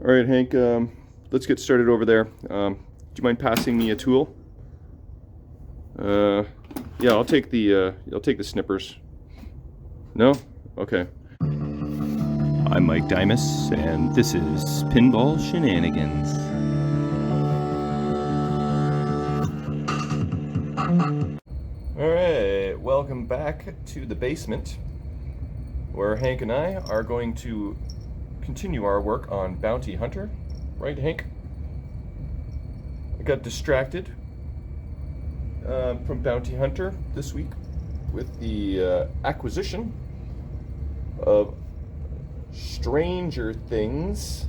All right, Hank, let's get started over there. Do you mind passing me a tool? Yeah, I'll take the snippers. No? Okay. I'm Mike Dimas, and this is Pinball Shenanigans. Alright, welcome back to the basement, where Hank and I are going to continue our work on Bounty Hunter. Right, Hank? I got distracted from Bounty Hunter this week with the acquisition of Stranger Things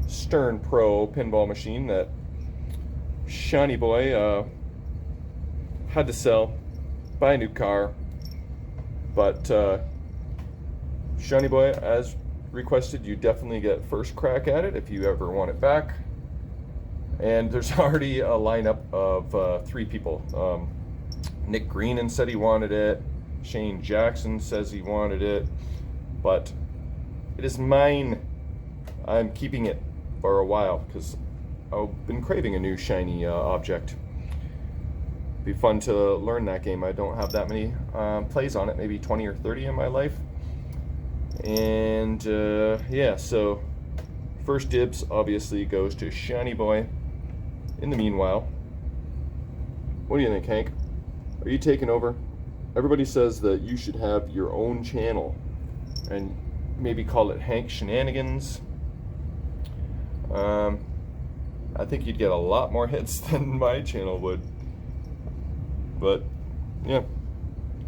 Stern Pro pinball machine that Shiny Boy had to sell, buy a new car, but Shiny Boy, as requested, you definitely get first crack at it if you ever want it back. And there's already a lineup of 3 people. Nick Greenan said he wanted it. Shane Jackson says he wanted it. But it is mine. I'm keeping it for a while because I've been craving a new shiny object. Be fun to learn that game. I don't have that many plays on it, maybe 20 or 30 in my life. And yeah, so first dibs obviously goes to Shiny Boy. In the meanwhile, what do you think, Hank? Are you taking over? Everybody says that you should have your own channel and maybe call it Hank Shenanigans. I think you'd get a lot more hits than my channel would. But yeah,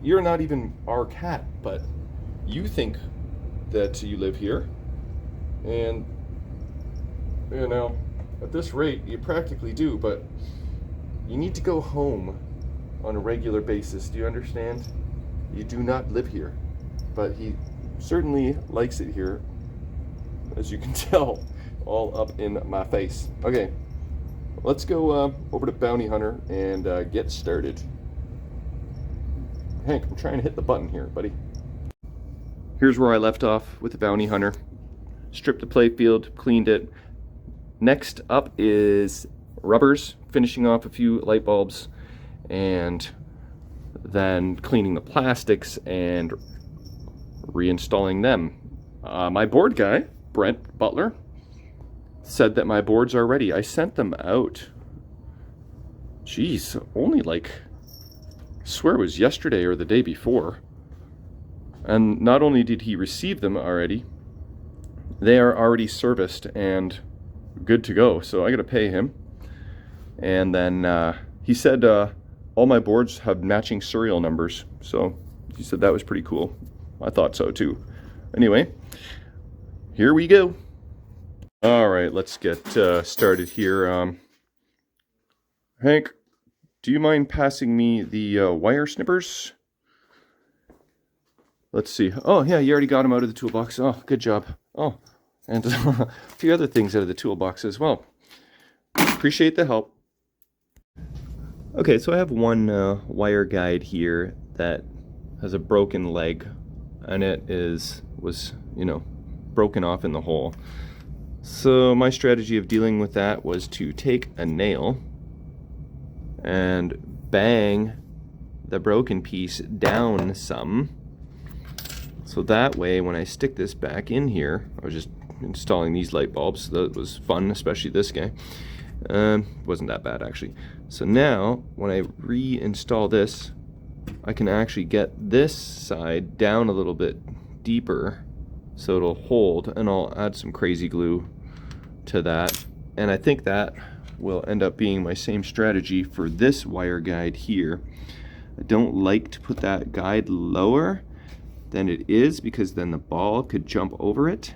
you're not even our cat, but you think that you live here, and you know, at this rate you practically do, but you need to go home on a regular basis. Do you understand? You do not live here, but he certainly likes it here, as you can tell, all up in my face. Okay, let's go over to Bounty Hunter and get started. Hank, I'm trying to hit the button here, buddy. Here's where I left off with the Bounty Hunter. Stripped the playfield, cleaned it. Next up is rubbers, finishing off a few light bulbs, and then cleaning the plastics and reinstalling them. My board guy, Brent Butler, said that my boards are ready. I sent them out. Jeez, only like, I swear it was yesterday or the day before. And not only did he receive them already, they are already serviced and good to go. So I gotta pay him. And then he said all my boards have matching serial numbers. So he said that was pretty cool. I thought so too. Anyway, here we go. All right, let's get started here. Hank, do you mind passing me the wire snippers? Let's see. Oh, yeah, you already got them out of the toolbox. Oh, good job. Oh, and a few other things out of the toolbox as well. Appreciate the help. Okay, so I have one wire guide here that has a broken leg, and it was, you know, broken off in the hole. So my strategy of dealing with that was to take a nail and bang the broken piece down some. So that way, when I stick this back in here, I was just installing these light bulbs. That was fun, especially this guy. Wasn't that bad, actually. So now, when I reinstall this, I can actually get this side down a little bit deeper so it'll hold, and I'll add some crazy glue to that. And I think that will end up being my same strategy for this wire guide here. I don't like to put that guide lower than it is, because then the ball could jump over it.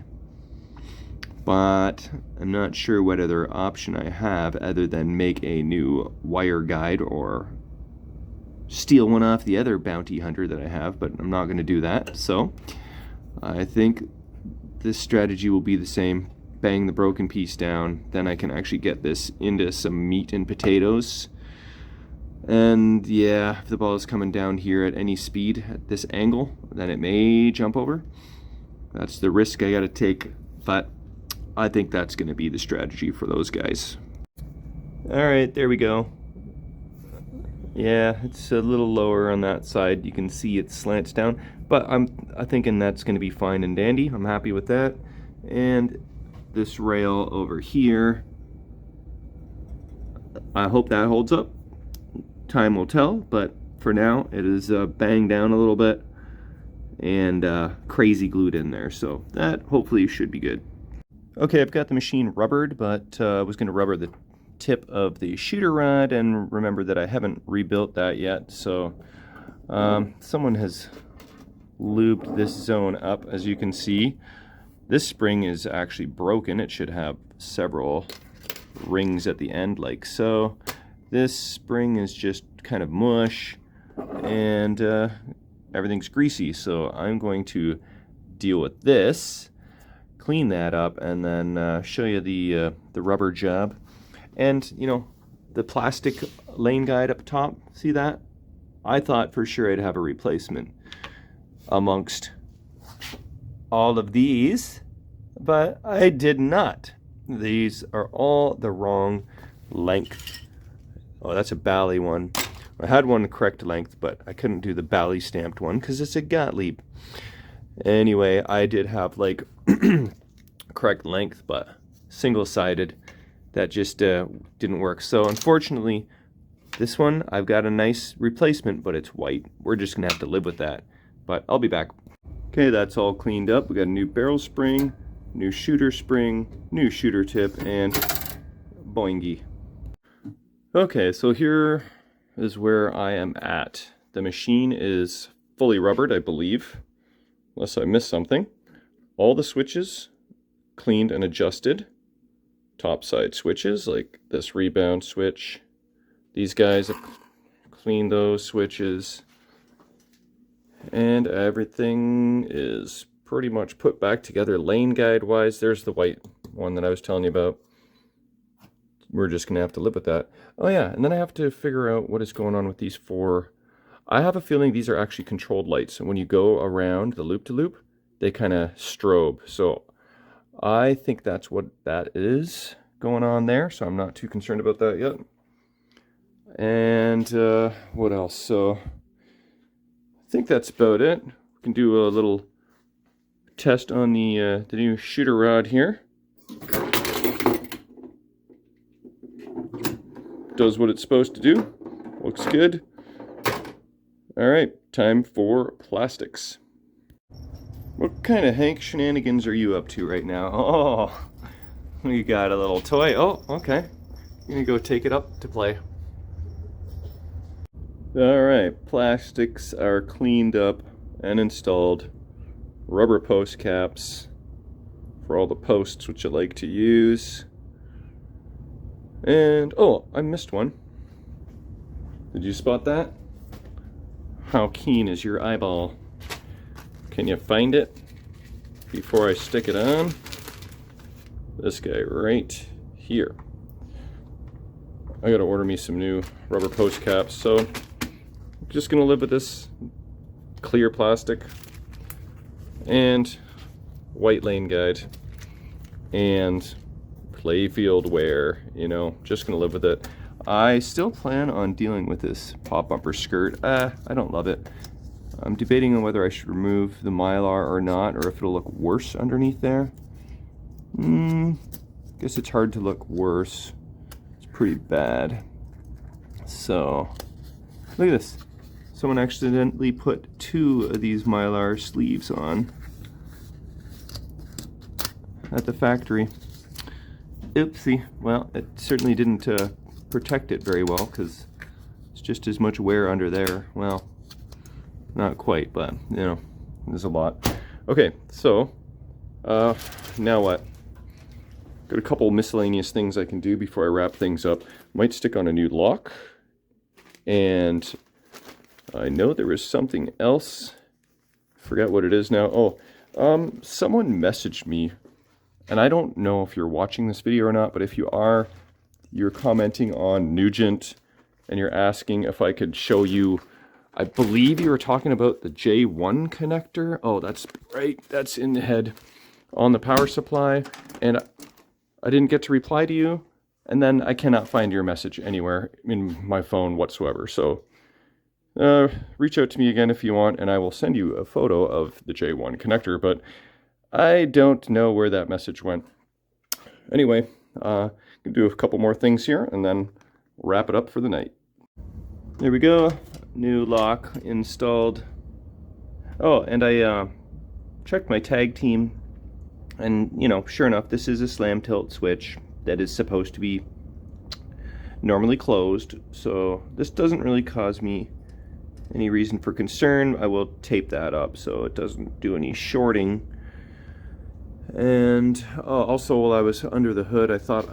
But I'm not sure what other option I have other than make a new wire guide or steal one off the other Bounty Hunter that I have, but I'm not going to do that. So I think this strategy will be the same. Bang the broken piece down, then I can actually get this into some meat and potatoes. And yeah, if the ball is coming down here at any speed at this angle, then it may jump over. That's the risk I gotta take but I think that's going to be the strategy for those guys. All right, there we go. Yeah, it's a little lower on that side. You can see it slants down, but I'm thinking that's going to be fine and dandy. I'm happy with that. And this rail over here, I hope that holds up. Time will tell, but for now it is banged down a little bit and crazy glued in there, so that hopefully should be good. Okay, I've got the machine rubbered, but I was going to rubber the tip of the shooter rod, and remember that I haven't rebuilt that yet, so someone has lubed this zone up. As you can see, this spring is actually broken. It should have several rings at the end like so. This spring is just kind of mush, and everything's greasy, so I'm going to deal with this, clean that up, and then show you the rubber job. And you know, the plastic lane guide up top, see that? I thought for sure I'd have a replacement amongst all of these, but I did not. These are all the wrong length. Oh, that's a Bally one. I had one correct length, but I couldn't do the Bally stamped one because it's a Gottlieb. Anyway, I did have like correct length, but single-sided. That just didn't work. So unfortunately, this one, I've got a nice replacement, but it's white. We're just gonna have to live with that, but I'll be back. Okay, that's all cleaned up. We got a new barrel spring, new shooter spring, new shooter tip, and boingy. Okay, so here is where I am at. The machine is fully rubbered, I believe, unless I missed something. All the switches cleaned and adjusted. Top side switches, like this rebound switch. These guys have cleaned those switches. And everything is pretty much put back together lane guide wise. There's the white one that I was telling you about. We're just gonna have to live with that. Oh yeah, and then I have to figure out what is going on with these four. I have a feeling these are actually controlled lights, and when you go around the loop-to-loop, they kind of strobe. So I think that's what that is going on there, so I'm not too concerned about that yet. And what else? So I think that's about it. We can do a little test on the new shooter rod here. Does what it's supposed to do. Looks good. All right, time for plastics. What kind of Hank Shenanigans are you up to right now? Oh, we got a little toy. Oh, okay. You're gonna go take it up to play. All right, plastics are cleaned up and installed. Rubber post caps for all the posts which I like to use. And, oh, I missed one. Did you spot that? How keen is your eyeball? Can you find it before I stick it on? This guy right here. I gotta order me some new rubber post caps, so I'm just gonna live with this clear plastic and white lane guide and Playfield wear, you know, just gonna live with it. I still plan on dealing with this pop bumper skirt. I don't love it. I'm debating on whether I should remove the Mylar or not, or if it'll look worse underneath there. Guess it's hard to look worse. It's pretty bad. So, look at this. Someone accidentally put 2 of these Mylar sleeves on at the factory. Oopsie. Well, it certainly didn't protect it very well, because it's just as much wear under there. Well, not quite, but you know, there's a lot. Okay, so now what? Got a couple miscellaneous things I can do before I wrap things up. Might stick on a new lock, and I know there was something else. Forget what it is now. Oh, someone messaged me, and I don't know if you're watching this video or not, but if you are, you're commenting on Nugent, and you're asking if I could show you. I believe you were talking about the J1 connector. Oh, that's right, that's in the head. on the power supply, and I didn't get to reply to you, and then I cannot find your message anywhere in my phone whatsoever. So reach out to me again if you want, and I will send you a photo of the J1 connector, but I don't know where that message went. Anyway, I'm going to do a couple more things here, and then wrap it up for the night. There we go. New lock installed. Oh, and I checked my tag team, and you know, sure enough, this is a slam tilt switch that is supposed to be normally closed, so this doesn't really cause me any reason for concern. I will tape that up so it doesn't do any shorting. And also, while I was under the hood, I thought,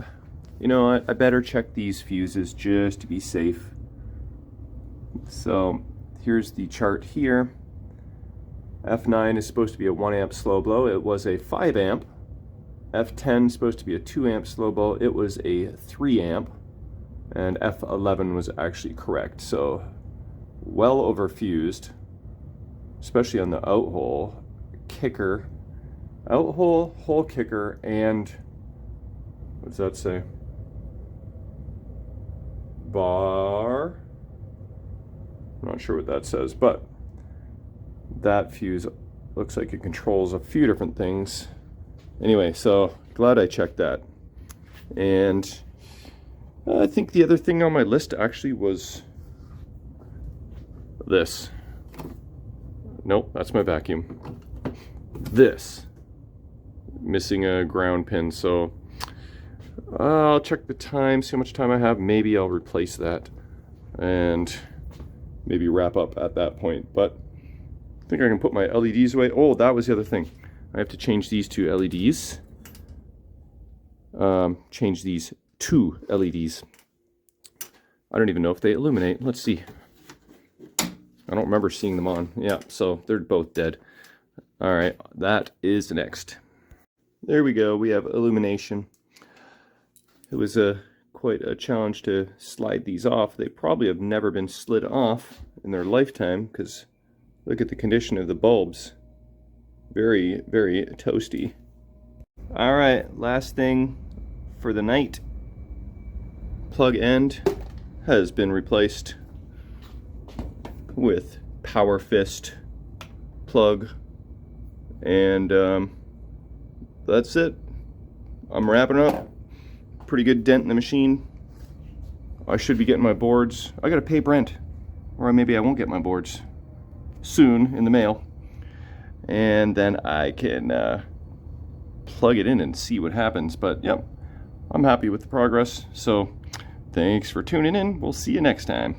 you know what, I better check these fuses just to be safe. So here's the chart here. F9 is supposed to be a 1 amp slow blow. It was a 5 amp. F10 is supposed to be a 2 amp slow blow. It was a 3 amp. And F11 was actually correct. So well overfused, especially on the out hole, kicker, out hole, hole kicker, and what does that say? Bar. I'm not sure what that says, but that fuse looks like it controls a few different things. Anyway, so glad I checked that. And I think the other thing on my list actually was this. Nope, that's my vacuum. This. Missing a ground pin, so I'll check the time, see how much time I have. Maybe I'll replace that and maybe wrap up at that point. But I think I can put my LEDs away. Oh, that was the other thing. I have to change these two LEDs. Change these two LEDs. I don't even know if they illuminate. Let's see. I don't remember seeing them on. Yeah, so they're both dead. All right, that is next. There we go. We have illumination. It was quite a challenge to slide these off. They probably have never been slid off in their lifetime, because look at the condition of the bulbs. Very, very toasty. All right, last thing for the night. Plug end has been replaced with Power Fist plug, and that's it. I'm wrapping up. Pretty good dent in the machine. I should be getting my boards. I gotta pay Brent, or maybe I won't get my boards soon in the mail, and then I can plug it in and see what happens. But yep, I'm happy with the progress. So thanks for tuning in. We'll see you next time.